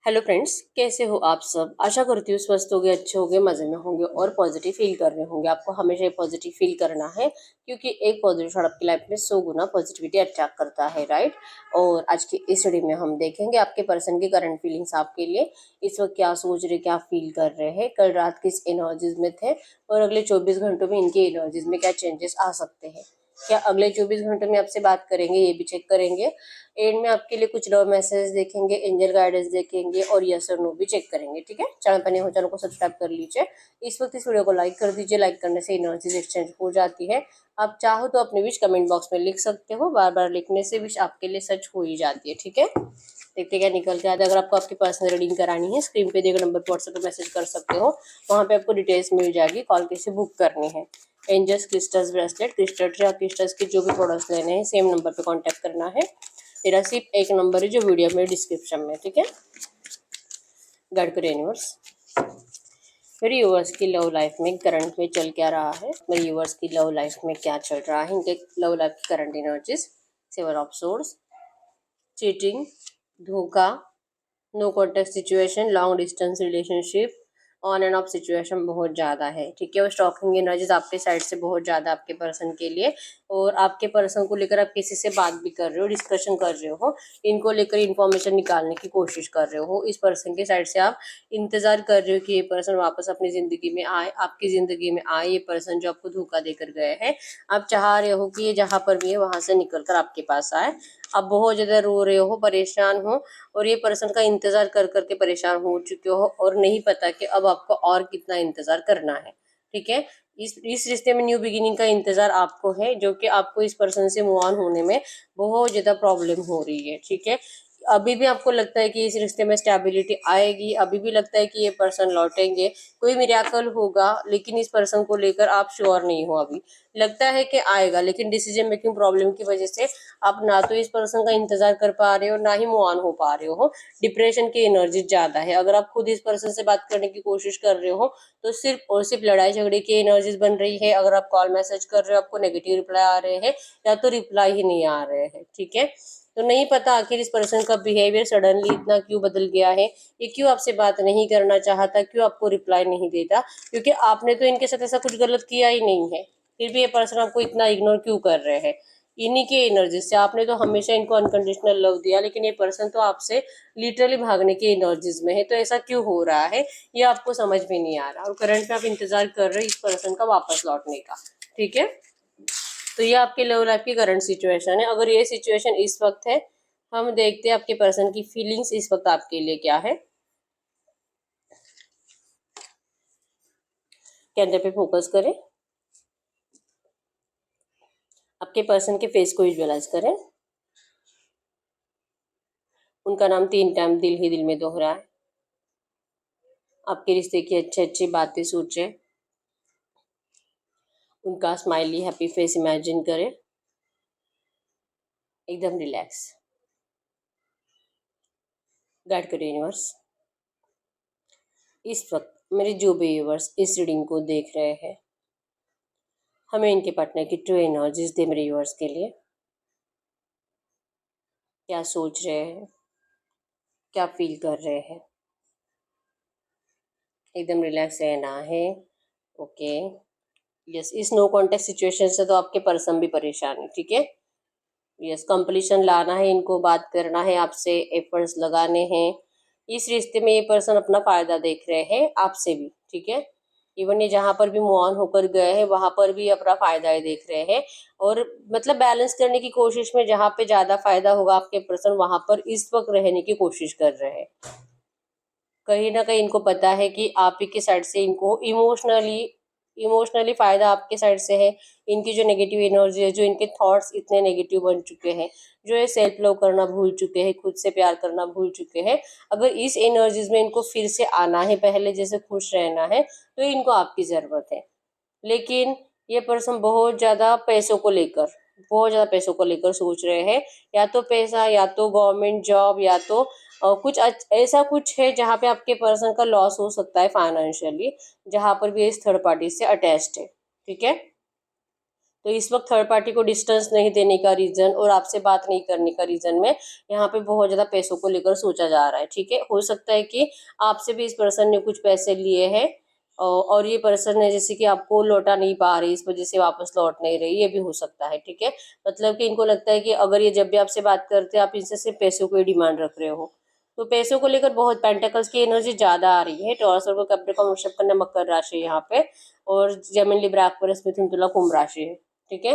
Hello friends, कैसे हो आप सब। आशा करती हूँ स्वस्थ होगे, अच्छे होगे, मजे में होंगे और पॉजिटिव फील कर रहे होंगे। आपको हमेशा पॉजिटिव फील करना है क्योंकि एक पॉजिटिव थॉट आपकी लाइफ में 100 गुना पॉजिटिविटी अट्रैक्ट करता है, राइट। और आज की इस स्टडी में हम देखेंगे आपके पर्सन की करंट फीलिंग्स आपके लिए इस वक्त क्या सोच रहे, क्या फील कर रहे हैं, कल रात किस एनर्जीज में थे और अगले 24 घंटों में इनके एनर्जीज में क्या चेंजेस आ सकते हैं। क्या अगले 24 घंटों में आपसे बात करेंगे, ये भी चेक करेंगे। एंड में आपके लिए कुछ लव मैसेज देखेंगे, एंजल गाइडेंस देखेंगे और यस और नो भी चेक करेंगे, ठीक है। चैनल पर नए हो चैनल को सब्सक्राइब कर लीजिए। इस वक्त इस वीडियो को लाइक कर दीजिए। लाइक करने से एनर्जीज एक्सचेंज हो जाती है। आप चाहो तो अपनी विश कमेंट बॉक्स में लिख सकते हो। बार बार लिखने से विश आपके लिए सच हो ही जाती है, ठीक है। देखते क्या निकल के आता है। अगर आपको आपकी पर्सनल रीडिंग करानी है, स्क्रीन पे दिए गए नंबर पर व्हाट्सएप पर मैसेज कर सकते हो। वहाँ पे आपको डिटेल्स मिल जाएगी, कॉल कैसे बुक करनी है। एंजल्स क्रिस्टल्स ब्रेसलेट, क्रिस्टल्स या क्रिस्टल्स के जो भी प्रोडक्ट्स लेने हैं सेम नंबर पे कांटेक्ट करना है। मेरा सिर्फ एक नंबर है जो वीडियो में डिस्क्रिप्शन में, ठीक है। गाइड करो यूनिवर्स। मेरे यूवर्स की लव लाइफ में करंट में चल क्या रहा है, मेरे यूवर्स की लव लाइफ में क्या चल रहा है, इनके लव लाइफ की current energies. Seven of swords, cheating, धोखा, no contact situation, long distance relationship, on and off situation बहुत ज़्यादा है, ठीक है। और स्टॉकिंग एनर्जीज आपके साइड से बहुत ज़्यादा आपके पर्सन के लिए। और आपके पर्सन को लेकर आप किसी से बात भी कर रहे हो, डिस्कशन कर रहे हो, इनको लेकर इंफॉर्मेशन निकालने की कोशिश कर रहे हो। इस पर्सन के साइड से आप इंतजार कर रहे हो कि ये पर्सन वापस अपनी ज़िंदगी में आए, आपकी ज़िंदगी में आए। ये पर्सन जो आपको धोखा देकर गए हैं, आप चाह रहे हो कि ये जहाँ पर भी है वहाँ से निकल कर आपके पास आए। आप बहुत ज़्यादा रो रहे हो, परेशान हो और ये पर्सन का इंतजार कर करके परेशान हो चुके हो और नहीं पता कि अब आपको और कितना इंतजार करना है, ठीक है। इस रिश्ते में न्यू बिगिनिंग का इंतजार आपको है, जो कि आपको इस पर्सन से मूव ऑन होने में बहुत ज़्यादा प्रॉब्लम हो रही है, ठीक है। अभी भी आपको लगता है कि इस रिश्ते में स्टेबिलिटी आएगी, अभी भी लगता है कि ये पर्सन लौटेंगे, कोई मिरेकल होगा, लेकिन इस पर्सन को लेकर आप श्योर नहीं हो। अभी लगता है कि आएगा, लेकिन डिसीजन मेकिंग प्रॉब्लम की वजह से आप ना तो इस पर्सन का इंतजार कर पा रहे हो, ना ही मूव ऑन हो पा रहे हो। डिप्रेशन की एनर्जी ज्यादा है। अगर आप खुद इस पर्सन से बात करने की कोशिश कर रहे हो तो सिर्फ और सिर्फ लड़ाई झगड़े की एनर्जीज बन रही है। अगर आप कॉल मैसेज कर रहे हो, आपको नेगेटिव रिप्लाई आ रहे हैं या तो रिप्लाई ही नहीं आ रहे हैं, ठीक है। तो नहीं पता आखिर इस पर्सन का बिहेवियर सडनली इतना क्यों बदल गया है। ये क्यों आपसे बात नहीं करना चाहता, क्यों आपको रिप्लाई नहीं देता, क्योंकि आपने तो इनके साथ ऐसा कुछ गलत किया ही नहीं है। फिर भी ये पर्सन आपको इतना इग्नोर क्यों कर रहे हैं। इन्हीं के एनर्जी से आपने तो हमेशा इनको अनकंडीशनल लव दिया, लेकिन ये पर्सन तो आपसे लिटरली भागने की एनर्जीज में है। तो ऐसा क्यों हो रहा है, ये आपको समझ में नहीं आ रहा। और करंट में आप इंतजार कर रहे हो इस पर्सन का वापस लौटने का, ठीक है। तो ये आपके लव लाइफ की करंट सिचुएशन है। अगर ये सिचुएशन इस वक्त है, हम देखते हैं आपके पर्सन की फीलिंग्स इस वक्त आपके लिए क्या है। कैंडल पे फोकस करें, आपके पर्सन के फेस को विजुअलाइज करें। उनका नाम 3 टाइम दिल ही दिल में दोहराए। आपके रिश्ते की अच्छी अच्छी बातें सोचें। उनका स्माइली हैप्पी फेस इमेजिन करें। एकदम रिलैक्स। गाइड करें यूनिवर्स। इस वक्त मेरे जो भी व्यूअर्स इस रीडिंग को देख रहे हैं, हमें इनके पार्टनर की ट्रू एनर्जीज दे। मेरे व्यूअर्स के लिए क्या सोच रहे हैं, क्या फील कर रहे हैं। एकदम रिलैक्स रहना है, ओके। यस, इस नो कॉन्टेक्ट सिचुएशन से तो आपके पर्सन भी परेशान है, ठीक है। यस, कंप्लीशन लाना है, इनको बात करना है आपसे, एफर्ट्स लगाने हैं। इस रिश्ते में ये पर्सन अपना फायदा देख रहे हैं आपसे भी, ठीक है। इवन ये जहाँ पर भी मूव ऑन होकर गए हैं वहां पर भी अपना फायदा ही देख रहे हैं। और मतलब बैलेंस करने की कोशिश में, जहाँ पे ज्यादा फायदा होगा आपके पर्सन वहां पर इस वक्त रहने की कोशिश कर रहे हैं। कहीं ना कहीं इनको पता है कि आप ही के साइड से इनको इमोशनली इमोशनली फायदा आपके साइड से है। इनकी जो नेगेटिव एनर्जी है, जो इनके थॉट्स इतने नेगेटिव बन चुके हैं, जो ये सेल्फ लव करना भूल चुके हैं, खुद से प्यार करना भूल चुके हैं, अगर इस एनर्जीज में इनको फिर से आना है, पहले जैसे खुश रहना है, तो इनको आपकी जरूरत है। लेकिन ये पर्सन बहुत ज़्यादा पैसों को लेकर सोच रहे हैं। या तो पैसा, या तो गवर्नमेंट जॉब, या तो कुछ ऐसा कुछ है जहाँ पे आपके पर्सन का लॉस हो सकता है फाइनेंशियली, जहाँ पर भी इस थर्ड पार्टी से अटैच्ड है, ठीक है। तो इस वक्त थर्ड पार्टी को डिस्टेंस नहीं देने का रीजन और आपसे बात नहीं करने का रीजन में यहाँ पे बहुत ज्यादा पैसों को लेकर सोचा जा रहा है। ठीक है, हो सकता है कि आपसे भी इस पर्सन ने कुछ पैसे लिए हैं और ये पर्सन है जैसे कि आपको लौटा नहीं पा रही, इस वजह से वापस लौट नहीं रही, ये भी हो सकता है। ठीक है, मतलब कि इनको लगता है कि अगर ये जब भी आपसे बात करते हैं आप इनसे सिर्फ पैसों को ही डिमांड रख रहे हो। तो पैसों को लेकर बहुत पेंटिकल्स की एनर्जी ज्यादा आ रही है। टॉरस और कैप्रिकॉर्न वृषभ कन्या मकर राशि यहाँ पे, और जेमिनी लिब्रा एक्वेरियस मिथुन तुला कुंभ राशि है। ठीक है,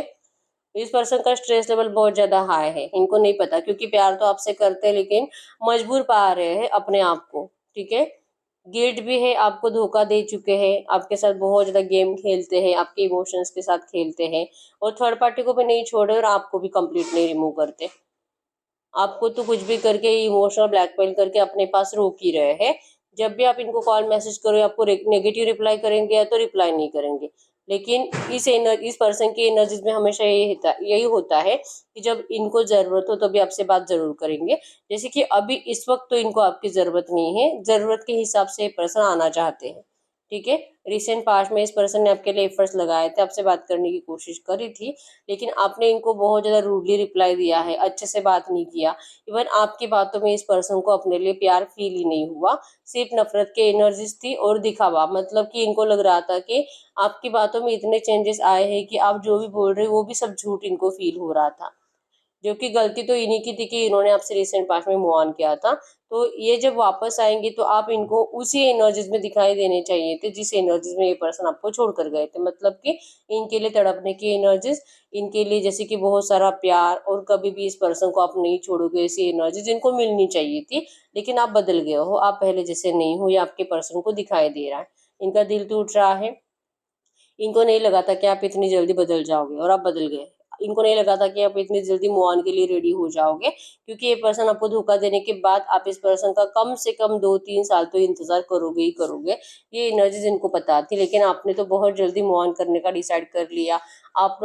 इस पर्सन का स्ट्रेस लेवल बहुत ज्यादा हाई है। इनको नहीं पता, क्योंकि प्यार तो आपसे करते हैं लेकिन मजबूर पा रहे हैं अपने आप को। ठीक है, गिल्ट भी है, आपको धोखा दे चुके हैं, आपके साथ बहुत ज्यादा गेम खेलते हैं, आपके इमोशंस के साथ खेलते हैं, और थर्ड पार्टी को भी नहीं छोड़े और आपको भी कंप्लीट नहीं रिमूव करते। आपको तो कुछ भी करके इमोशनल ब्लैकमेल करके अपने पास रोक ही रहे हैं। जब भी आप इनको कॉल मैसेज करो, आपको नेगेटिव रिप्लाई करेंगे या तो रिप्लाई नहीं करेंगे। लेकिन इस पर्सन की एनर्जीज में हमेशा यही होता है कि जब इनको जरूरत हो तो भी आपसे बात जरूर करेंगे। जैसे कि अभी इस वक्त तो इनको आपकी जरूरत नहीं है, जरूरत के हिसाब से पर्सन आना चाहते हैं। ठीक है, रिसेंट पास्ट में इस पर्सन ने आपके लिए एफर्ट्स लगाए थे, आपसे बात करने की कोशिश करी थी, लेकिन आपने इनको बहुत ज्यादा रूडली रिप्लाई दिया है, अच्छे से बात नहीं किया। इवन आपकी बातों में इस पर्सन को अपने लिए प्यार फील ही नहीं हुआ, सिर्फ नफरत के एनर्जीज थी और दिखावा। मतलब कि इनको लग रहा था कि आपकी बातों में इतने चेंजेस आए हैं कि आप जो भी बोल रहे हो वो भी सब झूठ इनको फील हो रहा था। जो कि गलती तो इन्हीं की थी कि इन्होंने आपसे रिसेंट पास्ट में मूव ऑन किया था। तो ये जब वापस आएंगे तो आप इनको उसी एनर्जीज में दिखाई देने चाहिए थे जिस एनर्जीज में ये पर्सन आपको छोड़ कर गए थे। मतलब कि इनके लिए तड़पने की एनर्जीज, इनके लिए जैसे कि बहुत सारा प्यार, और कभी भी इस पर्सन को आप नहीं छोड़ोगे, ऐसी एनर्जीज इनको मिलनी चाहिए थी। लेकिन आप बदल गए हो, आप पहले जैसे नहीं हो, ये आपके पर्सन को दिखाई दे रहा है। इनका दिल टूट रहा है। इनको नहीं लगा था कि आप इतनी जल्दी बदल जाओगे और आप बदल गए। इनको नहीं लगा था कि आप इतनी जल्दी मूव ऑन के लिए रेडी हो जाओगे, क्योंकि ये पर्सन आपको धोखा देने के बाद आप इस पर्सन का कम से कम 2-3 साल तो इंतजार करोगे ही करोगे। ये एनर्जीज इनको पता थी, लेकिन आपने तो बहुत जल्दी मूव ऑन करने का डिसाइड कर लिया। आप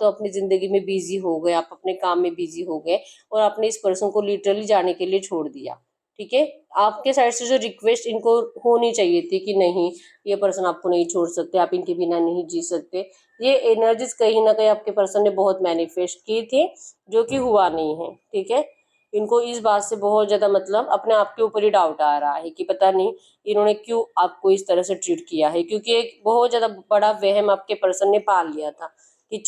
तो अपनी जिंदगी में बिजी हो गए, आप अपने काम में बिजी हो गए, और आपने इस पर्सन को लिटरली जाने के लिए छोड़ दिया। ठीक है, आपके साइड से जो रिक्वेस्ट इनको होनी चाहिए थी कि नहीं, ये पर्सन आपको नहीं छोड़ सकते, आप इनके बिना नहीं जी सकते, ये एनर्जीज कहीं ना कहीं आपके पर्सन ने बहुत मैनिफेस्ट की थी, जो कि हुआ नहीं है। ठीक है, इनको इस बात से बहुत ज्यादा मतलब अपने आप के ऊपर ही डाउट आ रहा है कि पता नहीं इन्होंने क्यों आपको इस तरह से ट्रीट किया है, क्योंकि एक बहुत ज्यादा बड़ा वहम आपके पर्सन ने पाल लिया था कि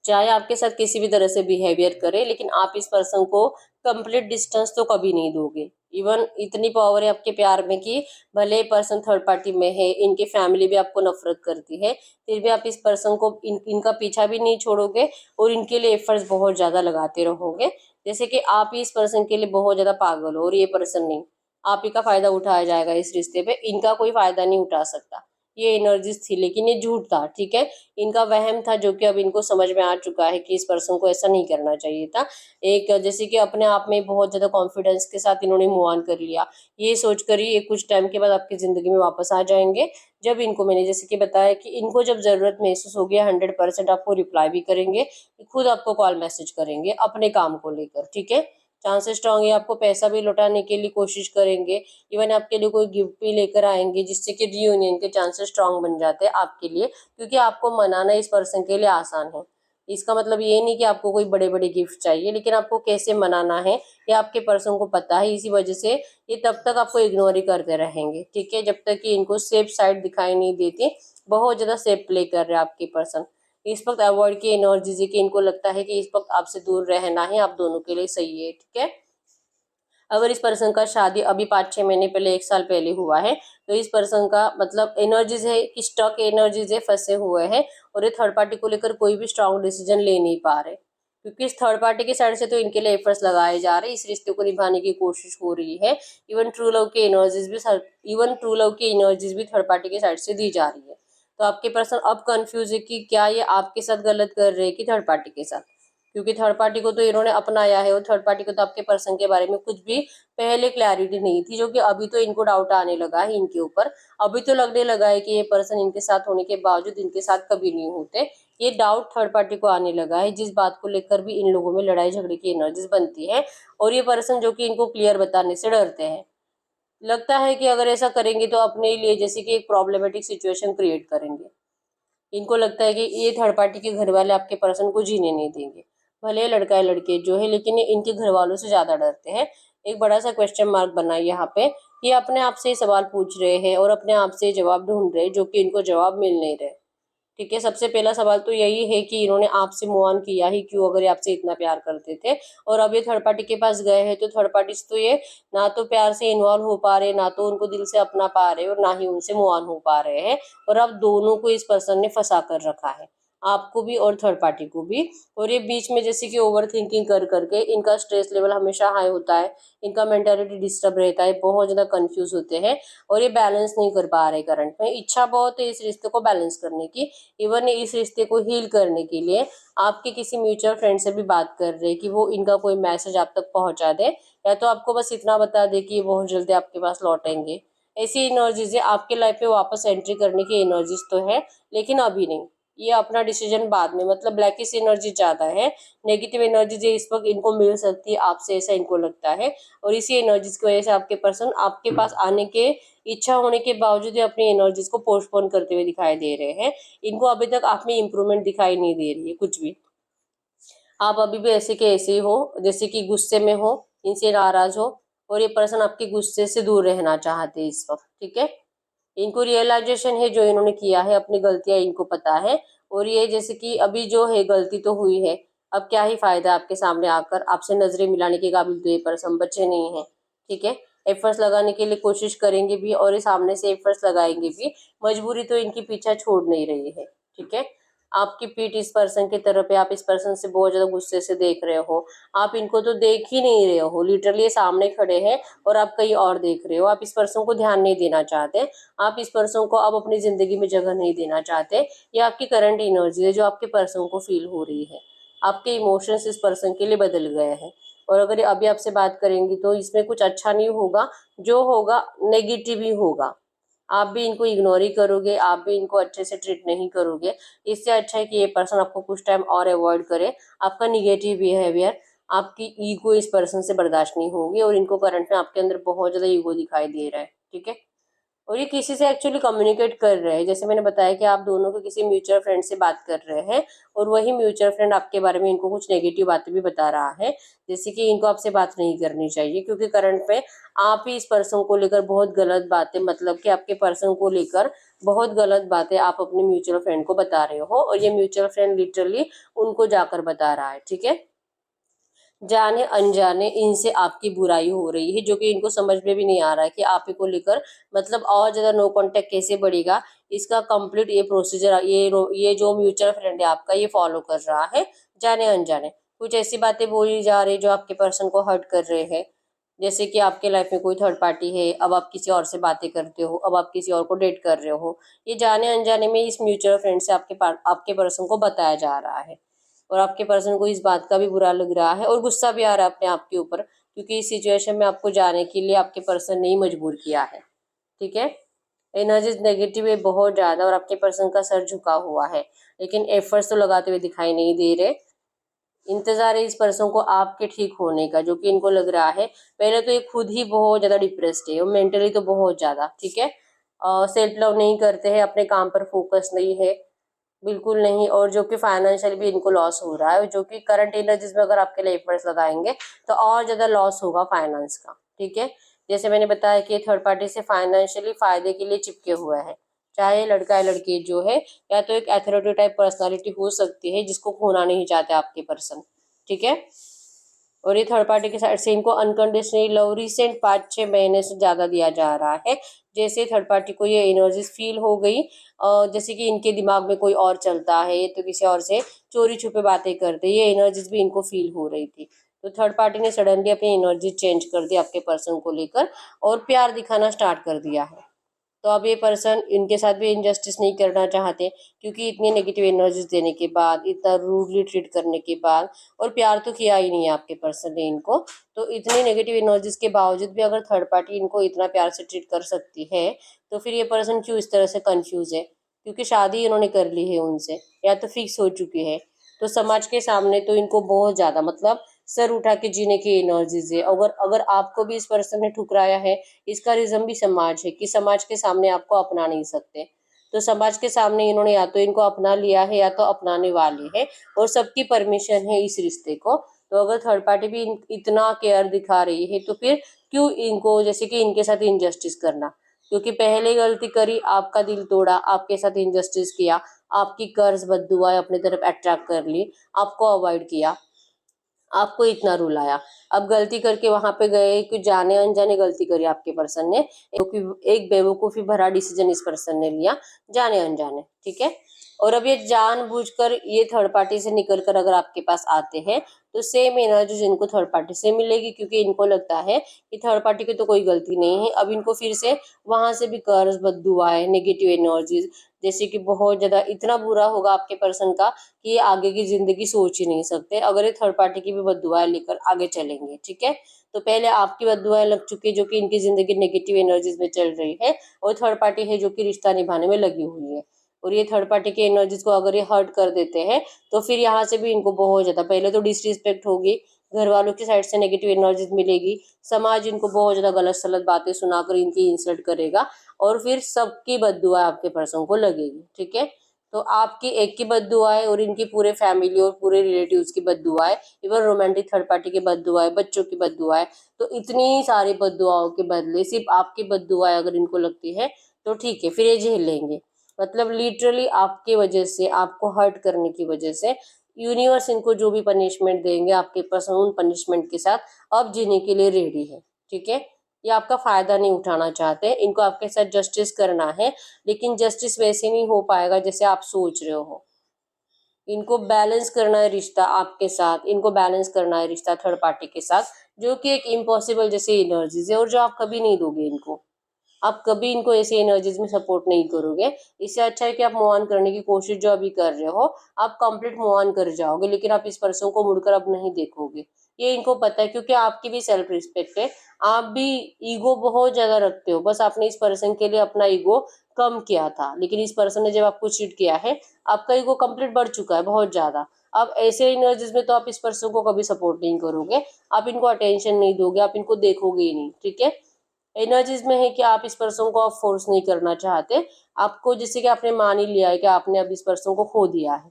चाहे आपके साथ किसी भी तरह से बिहेवियर करे, लेकिन आप इस पर्सन को कंप्लीट डिस्टेंस तो कभी नहीं दोगे। इवन इतनी पावर है आपके प्यार में कि भले पर्सन थर्ड पार्टी में है, इनकी फैमिली भी आपको नफरत करती है, फिर भी आप इस पर्सन को इनका पीछा भी नहीं छोड़ोगे और इनके लिए एफर्ट्स बहुत ज्यादा लगाते रहोगे। जैसे कि आप ही इस पर्सन के लिए बहुत ज्यादा पागल हो और ये पर्सन नहीं। आप ही का फायदा उठाया जाएगा इस रिश्ते पे, इनका कोई फायदा नहीं उठा सकता। ये एनर्जीज थी, लेकिन ये झूठ था। ठीक है, इनका वहम था, जो कि अब इनको समझ में आ चुका है कि इस पर्सन को ऐसा नहीं करना चाहिए था। एक जैसे कि अपने आप में बहुत ज्यादा कॉन्फिडेंस के साथ इन्होंने मूव ऑन कर लिया, ये सोचकर ही ये कुछ टाइम के बाद आपकी जिंदगी में वापस आ जाएंगे। जब इनको मैंने जैसे कि बताया कि इनको जब जरूरत महसूस होगी 100% आपको रिप्लाई भी करेंगे, खुद आपको कॉल मैसेज करेंगे अपने काम को लेकर। ठीक है, चांसेस स्ट्रांग है, आपको पैसा भी लौटाने के लिए कोशिश करेंगे। इवन आपके लिए कोई गिफ्ट भी लेकर आएंगे, जिससे कि रियूनियन के चांसेस स्ट्रांग बन जाते हैं आपके लिए, क्योंकि आपको मनाना इस पर्सन के लिए आसान है। इसका मतलब ये नहीं कि आपको कोई बड़े बड़े गिफ्ट चाहिए, लेकिन आपको कैसे मनाना है ये आपके पर्सन को पता है। इसी वजह से ये तब तक आपको इग्नोर ही करते रहेंगे। ठीक है, जब तक कि इनको सेफ साइड दिखाई नहीं देती। बहुत ज्यादा सेफ प्ले कर रहे हैं आपके पर्सन। इस वक्त अवॉइड की एनर्जीज है कि इनको लगता है कि इस वक्त आपसे दूर रहना ही आप दोनों के लिए सही है। ठीक है, अगर इस पर्सन का शादी अभी 5-6 महीने पहले, 1 साल पहले हुआ है, तो इस पर्सन का मतलब एनर्जीज है कि स्टक एनर्जीज है, फंसे हुए हैं, और ये थर्ड पार्टी को लेकर कोई भी स्ट्रांग डिसीजन ले नहीं पा रहे, क्योंकि इस थर्ड पार्टी की साइड से तो इनके लिए एफर्ट्स लगाए जा रहे हैं, इस रिश्ते को निभाने की कोशिश हो रही है। इवन ट्रू लव की एनर्जीज भी थर्ड पार्टी की साइड से दी जा रही है। तो आपके पर्सन अब कंफ्यूज है कि क्या ये आपके साथ गलत कर रहे हैं कि थर्ड पार्टी के साथ, क्योंकि थर्ड पार्टी को तो इन्होंने अपनाया है और थर्ड पार्टी को तो आपके पर्सन के बारे में कुछ भी पहले क्लैरिटी नहीं थी, जो कि अभी तो इनको डाउट आने लगा है इनके ऊपर। अभी तो लगने लगा है कि ये पर्सन इनके साथ होने के बावजूद इनके साथ कभी नहीं होते। ये डाउट थर्ड पार्टी को आने लगा है, जिस बात को लेकर भी इन लोगों में लड़ाई झगड़े की एनर्जीज बनती है, और ये पर्सन जो कि इनको क्लियर बताने से डरते हैं। लगता है कि अगर ऐसा करेंगे तो अपने लिए जैसे कि एक प्रॉब्लमेटिक सिचुएशन क्रिएट करेंगे। इनको लगता है कि ये थर्ड पार्टी के घर वाले आपके पर्सन को जीने नहीं देंगे, भले लड़का या लड़के जो है, लेकिन ये इनके घर वालों से ज़्यादा डरते हैं। एक बड़ा सा क्वेश्चन मार्क बना है यहाँ पे। ये अपने आप से सवाल पूछ रहे हैं और अपने आप से जवाब ढूंढ रहे हैं, जो कि इनको जवाब मिल नहीं रहे। ठीक है, सबसे पहला सवाल तो यही है कि इन्होंने आपसे मूव ऑन किया ही क्यों, अगर ये आपसे इतना प्यार करते थे। और अब ये थर्ड पार्टी के पास गए हैं, तो थर्ड पार्टी से तो ये ना तो प्यार से इन्वॉल्व हो पा रहे, ना तो उनको दिल से अपना पा रहे, और ना ही उनसे मूव ऑन हो पा रहे हैं। और अब दोनों को इस पर्सन ने फंसा कर रखा है, आपको भी और थर्ड पार्टी को भी। और ये बीच में जैसे कि ओवर थिंकिंग कर करके इनका स्ट्रेस लेवल हमेशा हाई होता है, इनका मेंटालिटी डिस्टर्ब रहता है, बहुत ज़्यादा कंफ्यूज होते हैं, और ये बैलेंस नहीं कर पा रहे करंट में। इच्छा बहुत है इस रिश्ते को बैलेंस करने की, इवन इस रिश्ते को हील करने के लिए आपके किसी म्यूचुअल फ्रेंड से भी बात कर रहे हैं कि वो इनका कोई मैसेज आप तक पहुंचा दे, या तो आपको बस इतना बता दे कि ये बहुत जल्दी आपके पास लौटेंगे। ऐसी एनर्जीज है, आपके लाइफ में वापस एंट्री करने की एनर्जीज तो है, लेकिन अभी नहीं। ये अपना डिसीजन बाद में, मतलब ब्लैकिश एनर्जी ज्यादा है, नेगेटिव एनर्जीज इस वक्त इनको मिल सकती है आपसे, ऐसा इनको लगता है। और इसी एनर्जीज की वजह से आपके पर्सन आपके पास आने के इच्छा होने के बावजूद ये अपनी एनर्जीज को पोस्टपोन करते हुए दिखाई दे रहे हैं। इनको अभी तक आप में इम्प्रूवमेंट दिखाई नहीं दे रही है कुछ भी। आप अभी भी ऐसे के ऐसे ही हो, जैसे कि गुस्से में हो, इनसे नाराज हो, और ये पर्सन आपके गुस्से से दूर रहना चाहते हैं इस वक्त। ठीक है, इनको रियलाइजेशन है जो इन्होंने किया है, अपनी गलतियां इनको पता है। और ये जैसे कि अभी जो है गलती तो हुई है, अब क्या ही फायदा आपके सामने आकर, आपसे नजरें मिलाने के काबिल तो ये पर्सन बच्चे नहीं है। ठीक है, एफर्ट्स लगाने के लिए कोशिश करेंगे भी, और ये सामने से एफर्ट्स लगाएंगे भी, मजबूरी तो इनकी पीछा छोड़ नहीं रही है। ठीक है, आपकी पीठ इस पर्सन की तरफ है, आप इस पर्सन से बहुत ज्यादा गुस्से से देख रहे हो, आप इनको तो देख ही नहीं रहे हो, लिटरली ये सामने खड़े हैं और आप कहीं और देख रहे हो। आप इस पर्सन को ध्यान नहीं देना चाहते, आप इस पर्सन को अब अपनी जिंदगी में जगह नहीं देना चाहते। ये आपकी करंट एनर्जी है जो आपके पर्सन को फील हो रही है। आपके इमोशंस इस पर्सन के लिए बदल गए हैं, और अगर ये अभी आपसे बात करेंगी तो इसमें कुछ अच्छा नहीं होगा, जो होगा नेगेटिव ही होगा। आप भी इनको इग्नोर ही करोगे, आप भी इनको अच्छे से ट्रीट नहीं करोगे। इससे अच्छा है कि ये पर्सन आपको कुछ टाइम और अवॉइड करे। आपका निगेटिव बिहेवियर, आपकी ईगो इस पर्सन से बर्दाश्त नहीं होगी, और इनको करंट में आपके अंदर बहुत ज्यादा ईगो दिखाई दे रहा है। ठीक है, और ये किसी से एक्चुअली कम्युनिकेट कर रहे हैं, जैसे मैंने बताया कि आप दोनों के किसी म्यूचुअल फ्रेंड से बात कर रहे हैं, और वही म्यूचुअल फ्रेंड आपके बारे में इनको कुछ नेगेटिव बातें भी बता रहा है, जैसे कि इनको आपसे बात नहीं करनी चाहिए, क्योंकि करंट में आप ही इस पर्सन को लेकर बहुत गलत बातें, मतलब कि आपके पर्सन को लेकर बहुत गलत बातें आप अपने म्यूचुअल फ्रेंड को बता रहे हो, और ये म्यूचुअल फ्रेंड लिटरली उनको जाकर बता रहा है। ठीक है, जाने अनजाने इनसे आपकी बुराई हो रही है, जो कि इनको समझ में भी नहीं आ रहा है कि आप ही को लेकर, मतलब और ज्यादा नो कांटेक्ट कैसे बढ़ेगा। इसका कंप्लीट ये प्रोसीजर, ये जो म्यूचुअल फ्रेंड है आपका, ये फॉलो कर रहा है जाने अनजाने। कुछ ऐसी बातें बोली जा रही जो आपके पर्सन को हर्ट कर रहे हैं, जैसे कि आपके लाइफ में कोई थर्ड पार्टी है, अब आप किसी और से बातें करते हो, अब आप किसी और को डेट कर रहे हो। ये जाने अनजाने में इस म्यूचुअल फ्रेंड से आपके पर्सन को बताया जा रहा है, और आपके पर्सन को इस बात का भी बुरा लग रहा है और गुस्सा भी आ रहा है अपने आप के ऊपर, क्योंकि इस सिचुएशन में आपको जाने के लिए आपके पर्सन ने ही मजबूर किया है। ठीक है, एनर्जीज नेगेटिव है बहुत ज्यादा, और आपके पर्सन का सर झुका हुआ है, लेकिन एफर्ट्स तो लगाते हुए दिखाई नहीं दे रहे। इंतजार है इस पर्सन को आपके ठीक होने का, जो कि इनको लग रहा है। पहले तो ये खुद ही बहुत ज्यादा डिप्रेस्ड है, और मेंटली तो बहुत ज्यादा। ठीक है, सेल्फ लव नहीं करते हैं, अपने काम पर फोकस नहीं है, बिल्कुल नहीं। और जो कि फाइनेंशियल भी इनको लॉस हो रहा है, जो कि करंट एनर्जीज में अगर आपके लिए एफर्ट्स लगाएंगे तो और ज्यादा लॉस होगा फाइनेंस का। ठीक है, जैसे मैंने बताया कि थर्ड पार्टी से फाइनेंशियली फायदे के लिए चिपके हुए हैं, चाहे लड़का या लड़की जो है, या तो एक अथॉरिटी टाइप पर्सनालिटी हो सकती है जिसको खोना नहीं चाहते आपके पर्सन। ठीक है, और ये थर्ड पार्टी के साइड से इनको अनकंडीशनल लव रिसेंट 5-6 महीने से ज्यादा दिया जा रहा है। जैसे थर्ड पार्टी को ये एनर्जीज फील हो गई, जैसे कि इनके दिमाग में कोई और चलता है, तो किसी और से चोरी छुपे बातें करते, ये एनर्जीज भी इनको फील हो रही थी। तो थर्ड पार्टी ने सडनली अपनी एनर्जी चेंज कर दी आपके पर्सन को लेकर, और प्यार दिखाना स्टार्ट कर दिया है। तो अब ये पर्सन इनके साथ भी इनजस्टिस नहीं करना चाहते, क्योंकि इतनी नेगेटिव एनर्जीज देने के बाद, इतना रूडली ट्रीट करने के बाद, और प्यार तो किया ही नहीं है आपके पर्सन ने इनको, तो इतनी नेगेटिव एनर्जीज के बावजूद भी अगर थर्ड पार्टी इनको इतना प्यार से ट्रीट कर सकती है, तो फिर ये पर्सन क्यों इस तरह से कंफ्यूज है। क्योंकि शादी इन्होंने कर ली है उनसे, या तो फिक्स हो चुकी है, तो समाज के सामने तो इनको बहुत ज्यादा, मतलब सर उठा के जीने की एनर्जीज है। अगर अगर आपको भी इस पर्सन ने ठुकराया है, इसका रीजन भी समाज है, कि समाज के सामने आपको अपना नहीं सकते। तो समाज के सामने इन्होंने या तो इनको अपना लिया है या तो अपनाने वाले हैं, और सबकी परमिशन है इस रिश्ते को। तो अगर थर्ड पार्टी भी इतना केयर दिखा रही है तो फिर क्यों इनको, जैसे कि इनके साथ इनजस्टिस करना, क्योंकि पहले गलती करी, आपका दिल तोड़ा, आपके साथ इनजस्टिस किया, आपकी कर्ज बद्दुआ अपनी तरफ अट्रैक्ट कर ली, आपको अवॉइड किया, आपको इतना रुलाया। अब गलती करके वहां पे गए, कि जाने अनजाने गलती करी आपके पर्सन ने, क्योंकि एक बेवकूफी भरा डिसीजन इस पर्सन ने लिया जाने अनजाने, ठीक है। और अब ये जानबूझकर ये थर्ड पार्टी से निकल कर अगर आपके पास आते हैं तो सेम एनर्जी जिनको थर्ड पार्टी से मिलेगी, क्योंकि इनको लगता है कि थर्ड पार्टी की तो कोई गलती नहीं है। अब इनको फिर से वहां से भी कर्ज बद्दुआएं, नेगेटिव एनर्जीज, जैसे कि बहुत ज्यादा इतना बुरा होगा आपके पर्सन का कि ये आगे की जिंदगी सोच ही नहीं सकते अगर ये थर्ड पार्टी की भी बद्दुआएं लेकर आगे चलेंगे, ठीक है। तो पहले आपकी बद्दुआएं लग चुकी है जो कि इनकी जिंदगी नेगेटिव एनर्जीज में चल रही है, और थर्ड पार्टी है जो कि रिश्ता निभाने में लगी हुई है। और ये थर्ड पार्टी की एनर्जीज को अगर ये हर्ट कर देते हैं तो फिर यहाँ से भी इनको बहुत ज्यादा, पहले तो डिसरिस्पेक्ट होगी, घर वालों की साइड से नेगेटिव एनर्जीज मिलेगी, समाज इनको बहुत ज्यादा गलत सलत बातें सुनाकर इनकी इंसल्ट करेगा, और फिर सबकी बद्दुआ आपके पर्सन को लगेगी, ठीक है। तो आपकी एक की बद्दुआएं और इनकी पूरे फैमिली और पूरे रिलेटिव्स की बद्दुआएं, इवन रोमांटिक थर्ड पार्टी की बद्दुआएं, बच्चों की बद्दुआएं, तो इतनी सारी बद्दुआओं के बदले सिर्फ आपकी बद्दुआएं अगर इनको लगती है तो ठीक है, फिर ये झेल लेंगे। मतलब लिटरली आपकी वजह से, आपको हर्ट करने की वजह से यूनिवर्स इनको जो भी पनिशमेंट देंगे आपके पास उन पनिशमेंट के साथ अब जीने के लिए रेडी है, ठीक है। ये आपका फायदा नहीं उठाना चाहते, इनको आपके साथ जस्टिस करना है, लेकिन जस्टिस वैसे नहीं हो पाएगा जैसे आप सोच रहे हो। इनको बैलेंस करना है रिश्ता आपके साथ, इनको बैलेंस करना है रिश्ता थर्ड पार्टी के साथ, जो कि एक इम्पॉसिबल जैसे एनर्जीज है, और जो आप कभी नहीं दोगे इनको। आप कभी इनको ऐसे एनर्जीज में सपोर्ट नहीं करोगे। इससे अच्छा है कि आप मूव ऑन करने की कोशिश जो अभी कर रहे हो, आप कंप्लीट मूव ऑन कर जाओगे, लेकिन आप इस पर्सन को मुड़कर अब नहीं देखोगे। ये इनको पता है, क्योंकि आपकी भी सेल्फ रिस्पेक्ट है, आप भी ईगो बहुत ज्यादा रखते हो, बस आपने इस पर्सन के लिए अपना ईगो कम किया था, लेकिन इस पर्सन ने जब आपको चीट किया है, आपका ईगो कंप्लीट बढ़ चुका है बहुत ज्यादा। अब ऐसे एनर्जीज में तो आप इस पर्सन को कभी सपोर्ट नहीं करोगे, आप इनको अटेंशन नहीं दोगे, आप इनको देखोगे ही नहीं, ठीक है। एनर्जीज में है कि आप इस पर्सन को आप फोर्स नहीं करना चाहते, आपको जैसे कि आपने मान ही लिया है कि आपने अब इस पर्सन को खो दिया है,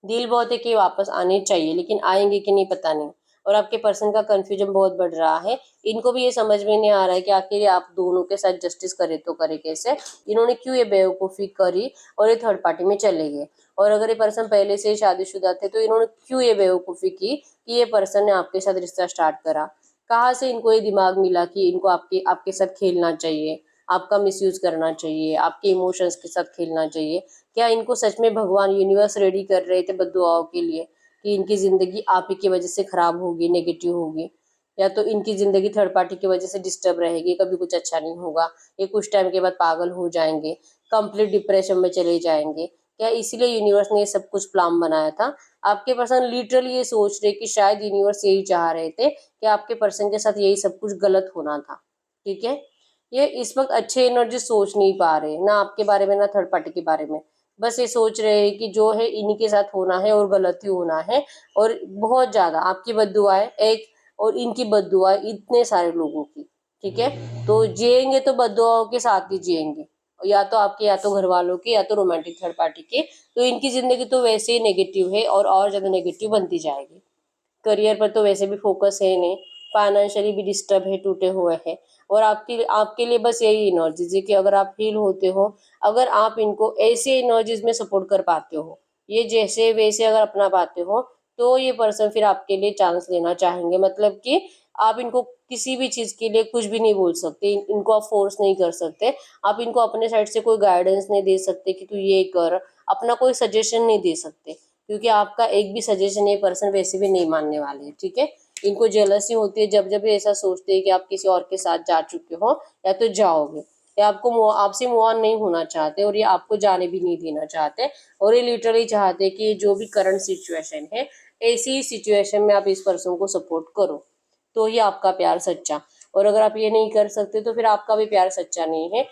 दिल बहुत है कि वापस आने चाहिए, लेकिन आएंगे कि नहीं पता नहीं। और आपके पर्सन का कंफ्यूजन बहुत बढ़ रहा है, इनको भी ये समझ में नहीं आ रहा है कि आखिर ये आप दोनों के साथ जस्टिस करे तो करे कैसे, इन्होंने क्यों ये बेवकूफ़ी करी और ये थर्ड पार्टी में चले गए। और अगर ये पर्सन पहले से ही शादीशुदा थे तो इन्होंने क्यों ये बेवकूफ़ी की कि ये पर्सन ने आपके साथ रिश्ता स्टार्ट करा। कहाँ से इनको ये दिमाग मिला कि इनको आपके आपके साथ खेलना चाहिए, आपका मिसयूज करना चाहिए, आपके इमोशंस के साथ खेलना चाहिए। क्या इनको सच में भगवान यूनिवर्स रेडी कर रहे थे बद्दुआओं के लिए कि इनकी जिंदगी आप ही की वजह से खराब होगी, नेगेटिव होगी, या तो इनकी जिंदगी थर्ड पार्टी की वजह से डिस्टर्ब रहेगी, कभी कुछ अच्छा नहीं होगा, ये कुछ टाइम के बाद पागल हो जाएंगे, कंप्लीट डिप्रेशन में चले जाएंगे। क्या इसीलिए यूनिवर्स ने ये सब कुछ प्लान बनाया था। आपके पर्सन लिटरली ये सोच रहे कि शायद यूनिवर्स यही चाह रहे थे कि आपके पर्सन के साथ यही सब कुछ गलत होना था, ठीक है। ये इस वक्त अच्छे एनर्जी सोच नहीं पा रहे, ना आपके बारे में ना थर्ड पार्टी के बारे में, बस ये सोच रहे हैं कि जो है इन्हीं के साथ होना है और गलत ही होना है। और बहुत ज्यादा आपकी बद्दुआएं एक, और इनकी बद्दुआएं इतने सारे लोगों की, ठीक है। तो जिएंगे तो बद्दुआओं के साथ ही जिएंगे, या तो आपके या तो घर वालों के या तो रोमांटिक थर्ड पार्टी के। तो इनकी जिंदगी तो वैसे ही नेगेटिव है और ज्यादा नेगेटिव बनती जाएगी। करियर पर तो वैसे भी फोकस है नहीं, फाइनेंशियली भी डिस्टर्ब है, टूटे हुए हैं। और आपकी आपके लिए बस यही एनर्जीज है कि अगर आप हील होते हो, अगर आप इनको ऐसे एनर्जीज में सपोर्ट कर पाते हो, ये जैसे वैसे अगर अपना पाते हो, तो ये पर्सन फिर आपके लिए चांस लेना चाहेंगे। मतलब कि आप इनको किसी भी चीज के लिए कुछ भी नहीं बोल सकते, इनको आप फोर्स नहीं कर सकते, आप इनको अपने साइड से कोई गाइडेंस नहीं दे सकते कि तू ये कर, अपना कोई सजेशन नहीं दे सकते, क्योंकि आपका एक भी सजेशन ये पर्सन वैसे भी नहीं मानने वाले हैं, ठीक है। इनको जेलसी होती है जब जब ये ऐसा सोचते हैं कि आप किसी और के साथ जा चुके हो या तो जाओगे, या आपसे मूव ऑन नहीं होना चाहते, और ये आपको जाने भी नहीं देना चाहते। और ये लिटरली चाहते हैं कि जो भी करंट सिचुएशन है, ऐसी सिचुएशन में आप इस पर्सन को सपोर्ट करो, तो ही आपका प्यार सच्चा। और अगर आप ये नहीं कर सकते तो फिर आपका भी प्यार सच्चा नहीं है,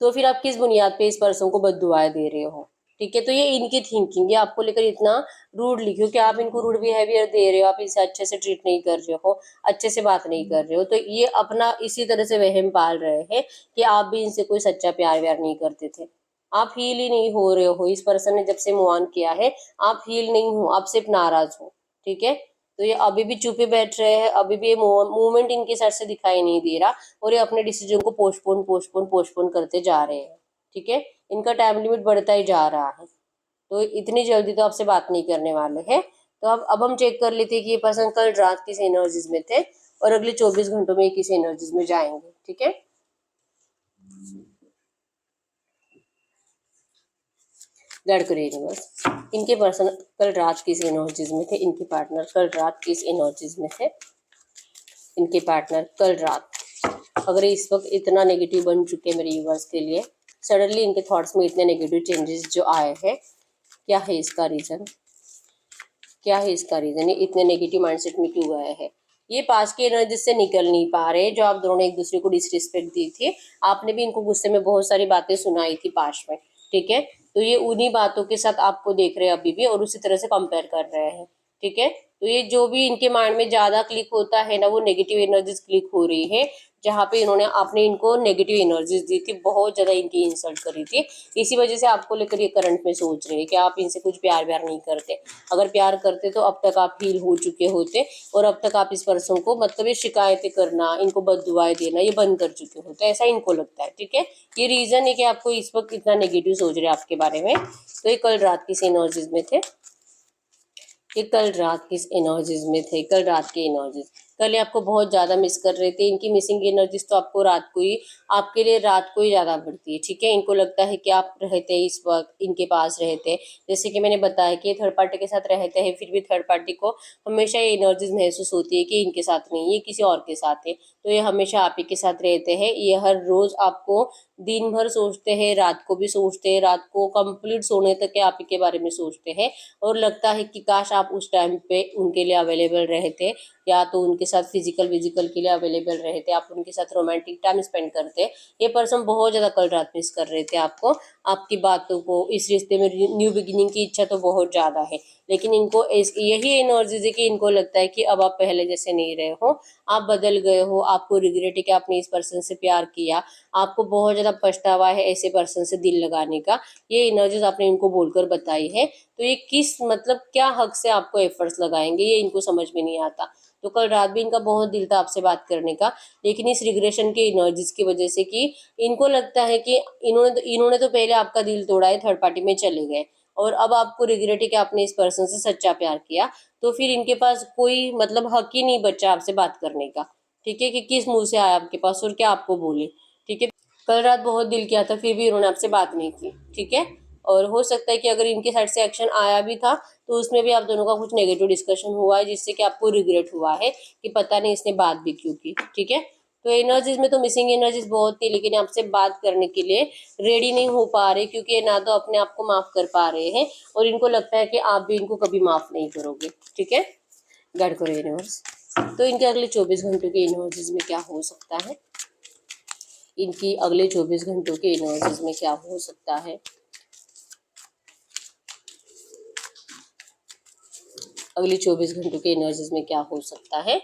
तो फिर आप किस बुनियाद पे इस पर्सन को बद्दुआएं दे रहे हो, ठीक है। तो ये इनकी थिंकिंग, ये आपको लेकर इतना रूड लिखो कि आप इनको रूड बिहेवियर दे रहे हो, आप इसे अच्छे से ट्रीट नहीं कर रहे हो, अच्छे से बात नहीं कर रहे हो, तो ये अपना इसी तरह से वहम पाल रहे हैं कि आप भी इनसे कोई सच्चा प्यार व्यार नहीं करते थे। आप हील ही नहीं हो रहे हो, इस पर्सन ने जब से मूव ऑन किया है आप हील नहीं हो, आप सिर्फ नाराज हो, ठीक है। तो ये अभी भी चुपे बैठ रहे हैं, अभी भी ये मूवमेंट इनके साइड से दिखाई नहीं दे रहा, और ये अपने डिसीजन को पोस्टपोन पोस्टपोन पोस्टपोन करते जा रहे हैं, ठीक है। इनका टाइम लिमिट बढ़ता ही जा रहा है, तो इतनी जल्दी तो आपसे बात नहीं करने वाले हैं। तो अब हम चेक कर लेते हैं कि ये पर्सन कल रात किस एनर्जीज में थे और अगले 24 घंटों में किस एनर्जीज में जाएंगे, ठीक है। गाइड करिए यूनिवर्स, इनके पर्सन कल रात किस एनर्जीज में थे, इनके पार्टनर कल रात किस एनर्जीज में थे, इनके पार्टनर कल रात, अगर इस वक्त इतना नेगेटिव बन चुके हैं मेरे यूनिवर्स के लिए, सडनली इनके थॉट्स में इतने नेगेटिव चेंजेस जो आए हैं, क्या है इसका रीजन, क्या है इसका रीजन, ये इतने नेगेटिव माइंडसेट में क्यों गए हैं। ये पास की एनर्जी से निकल नहीं पा रहे, जो आप दोनों ने एक दूसरे को डिसरिस्पेक्ट दी थी, आपने भी इनको गुस्से में बहुत सारी बातें सुनाई थी पास में, ठीक है। तो ये उन्हीं बातों के साथ आपको देख रहे हैं अभी भी और उसी तरह से कंपेयर कर रहे हैं, ठीक है। तो ये जो भी इनके माइंड में ज्यादा क्लिक होता है ना, वो नेगेटिव एनर्जीज क्लिक हो रही है, जहाँ पे इन्होंने आपने इनको नेगेटिव एनर्जीज दी थी, बहुत ज्यादा इनकी इंसल्ट करी थी, इसी वजह से आपको लेकर ये करंट में सोच रहे हैं कि आप इनसे कुछ प्यार व्यार नहीं करते। अगर प्यार करते तो अब तक आप हील हो चुके होते, और अब तक आप इस पर्सन को मतलब ये शिकायतें करना, इनको बददुआएं देना ये बंद कर चुके होते, ऐसा इनको लगता है, ठीक है। ये रीजन है कि आपको इस वक्त इतना नेगेटिव सोच रहे हैं आपके बारे में। तो ये कल रात किस एनर्जीज में थे, कि कल रात किस एनर्जीज में थे, कल रात की एनर्जीज, कल ये आपको बहुत ज्यादा मिस कर रहे थे, इनकी मिसिंग एनर्जीज तो आपको रात को ही, आपके लिए रात को ही ज्यादा बढ़ती है, ठीक है। इनको लगता है कि आप रहते इस वक्त इनके पास रहते, जैसे कि मैंने बताया कि थर्ड पार्टी के साथ रहते हैं, फिर भी थर्ड पार्टी को हमेशा ये एनर्जीज महसूस होती है कि इनके साथ नहीं, ये किसी और के साथ है, तो ये हमेशा आप ही के साथ रहते हैं, ये हर रोज आपको दिन भर सोचते हैं, रात को भी सोचते हैं, रात को कंप्लीट सोने तक के आप ही के बारे में सोचते हैं, और लगता है कि काश आप उस टाइम पे उनके लिए अवेलेबल रहते, या तो उनके साथ फिजिकल विजिकल के लिए अवेलेबल रहते, आप उनके साथ रोमांटिक टाइम स्पेंड करते। ये पर्सन बहुत ज़्यादा कल रात मिस कर रहे थे आपको, आपकी बातों को, इस रिश्ते में न्यू बिगिनिंग की इच्छा तो बहुत ज़्यादा है, लेकिन इनको यही एनर्जीज है कि इनको लगता है कि अब आप पहले जैसे नहीं रहे हो, आप बदल गए हो, आपको रिग्रेट है कि आपने इस पर्सन से प्यार किया, आपको बहुत ज़्यादा पछतावा है ऐसे पर्सन से दिल लगाने का, ये एनर्जीज आपने इनको बोलकर बताई है। तो ये किस मतलब क्या हक से आपको एफर्ट्स लगाएंगे, ये इनको समझ में नहीं आता। तो कल रात भी इनका बहुत दिल था आपसे बात करने का, लेकिन इस रिग्रेशन के एनर्जीज की वजह से कि इनको लगता है कि इन्होंने तो पहले आपका दिल तोड़ा है, थर्ड पार्टी में चले गए, और अब आपको रिग्रेट है कि आपने इस पर्सन से सच्चा प्यार किया, तो फिर इनके पास कोई मतलब हक ही नहीं बचा आपसे बात करने का, ठीक है, कि किस मुंह से आया आपके पास और क्या आपको बोले, ठीक है। कल रात बहुत दिल किया था, फिर भी इन्होंने आपसे बात नहीं की, ठीक है। और हो सकता है कि अगर इनके साइड से एक्शन आया भी था, तो उसमें भी आप दोनों का कुछ नेगेटिव डिस्कशन हुआ है, जिससे कि आपको रिग्रेट हुआ है कि पता नहीं इसने बात भी क्यों की, ठीक है। तो एनर्जीज में तो मिसिंग एनर्जीज बहुत थी, लेकिन आपसे बात करने के लिए रेडी नहीं हो पा रहे, क्योंकि ये ना तो अपने आप को माफ कर पा रहे हैं, और इनको लगता है कि आप भी इनको कभी माफ नहीं करोगे, ठीक है। गाइड करो यूनिवर्स, तो इनके अगले 24 घंटों के एनर्जीज में क्या हो सकता है, इनकी अगले 24 घंटों के एनर्जीज में क्या हो सकता है, अगले 24 घंटों के एनर्जीज में क्या हो सकता है।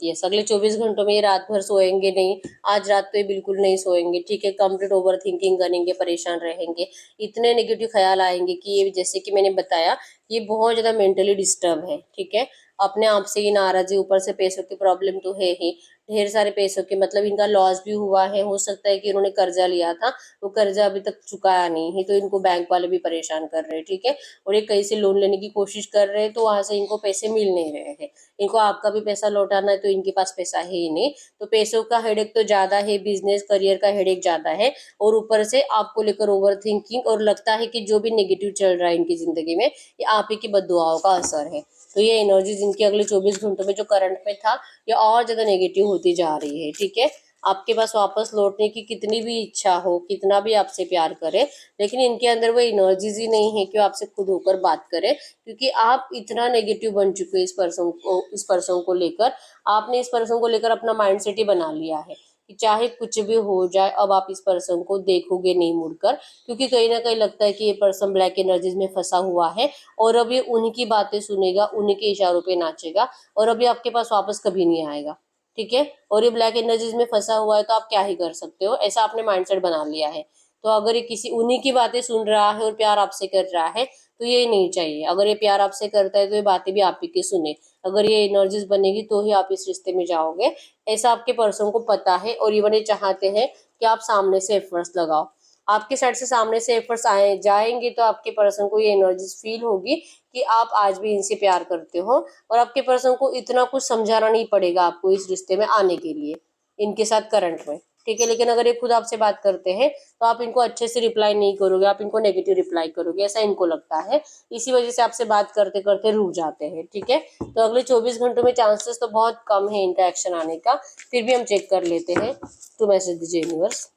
यस, अगले 24 घंटों में ये रात भर सोएंगे नहीं, आज रात तो ये बिल्कुल नहीं सोएंगे, ठीक है। कंप्लीट ओवर थिंकिंग करेंगे, परेशान रहेंगे, इतने नेगेटिव ख्याल आएंगे कि ये, जैसे कि मैंने बताया, ये बहुत ज़्यादा मेंटली डिस्टर्ब है, ठीक है। अपने आप से ही नाराज है, ऊपर से पैसों की प्रॉब्लम तो है ही, ढेर सारे पैसों के मतलब इनका लॉस भी हुआ है, हो सकता है कि इन्होंने कर्जा लिया था, वो कर्जा अभी तक चुकाया नहीं है, तो इनको बैंक वाले भी परेशान कर रहे हैं, ठीक है। और ये कहीं से लोन लेने की कोशिश कर रहे हैं, तो वहां से इनको पैसे मिल नहीं रहे हैं, इनको आपका भी पैसा लौटाना है, तो इनके पास पैसा है ही नहीं, तो पैसों का हेडेक तो ज्यादा है, बिजनेस करियर का हेडेक ज्यादा है, और ऊपर से आपको लेकर ओवर थिंकिंग, और लगता है कि जो भी नेगेटिव चल रहा है इनकी जिंदगी में, ये आप ही की बद्दुआओं का असर है। तो ये एनर्जीज इनकी अगले 24 घंटों में जो करंट में था, ये और ज्यादा नेगेटिव होती जा रही है, ठीक है। आपके पास वापस लौटने की कितनी भी इच्छा हो, कितना भी आपसे प्यार करे, लेकिन इनके अंदर वो एनर्जीज ही नहीं है कि वो आपसे खुद होकर बात करे, क्योंकि आप इतना नेगेटिव बन चुके हो इस पर्सन को लेकर, आपने इस पर्सन को लेकर अपना माइंडसेट ही बना लिया है कि चाहे कुछ भी हो जाए, अब आप इस पर्सन को देखोगे नहीं मुड़कर, क्योंकि कहीं ना कहीं लगता है कि ये पर्सन ब्लैक एनर्जीज में फंसा हुआ है, और अब ये उन्हीं की बातें सुनेगा, उन्हीं के इशारों पे नाचेगा, और अभी आपके पास वापस कभी नहीं आएगा, ठीक है। और ये ब्लैक एनर्जीज में फंसा हुआ है, तो आप क्या ही कर सकते हो, ऐसा आपने माइंडसेट बना लिया है। तो अगर ये किसी उन्हीं की बातें सुन रहा है और प्यार आपसे कर रहा है तो ये नहीं चाहिए। अगर ये प्यार आपसे करता है तो ये बातें भी आप ही की सुने। अगर ये एनर्जीज बनेगी तो ही आप इस रिश्ते में जाओगे, ऐसा आपके पर्सन को पता है। और इवन ये चाहते हैं कि आप सामने से एफर्ट्स लगाओ। आपके साइड से सामने से एफर्ट्स आए जाएंगे तो आपके पर्सन को ये एनर्जीज फील होगी कि आप आज भी इनसे प्यार करते हो, और आपके पर्सन को इतना कुछ समझाना नहीं पड़ेगा आपको इस रिश्ते में आने के लिए, इनके साथ करंट में। ठीक है, लेकिन अगर ये खुद आपसे बात करते हैं तो आप इनको अच्छे से रिप्लाई नहीं करोगे, आप इनको नेगेटिव रिप्लाई करोगे, ऐसा इनको लगता है। इसी वजह से आपसे बात करते करते रुक जाते हैं। ठीक है, तो अगले 24 घंटों में चांसेस तो बहुत कम है इनका एक्शन आने का, फिर भी हम चेक कर लेते हैं। तो मैसेज दीजिए यूनिवर्स,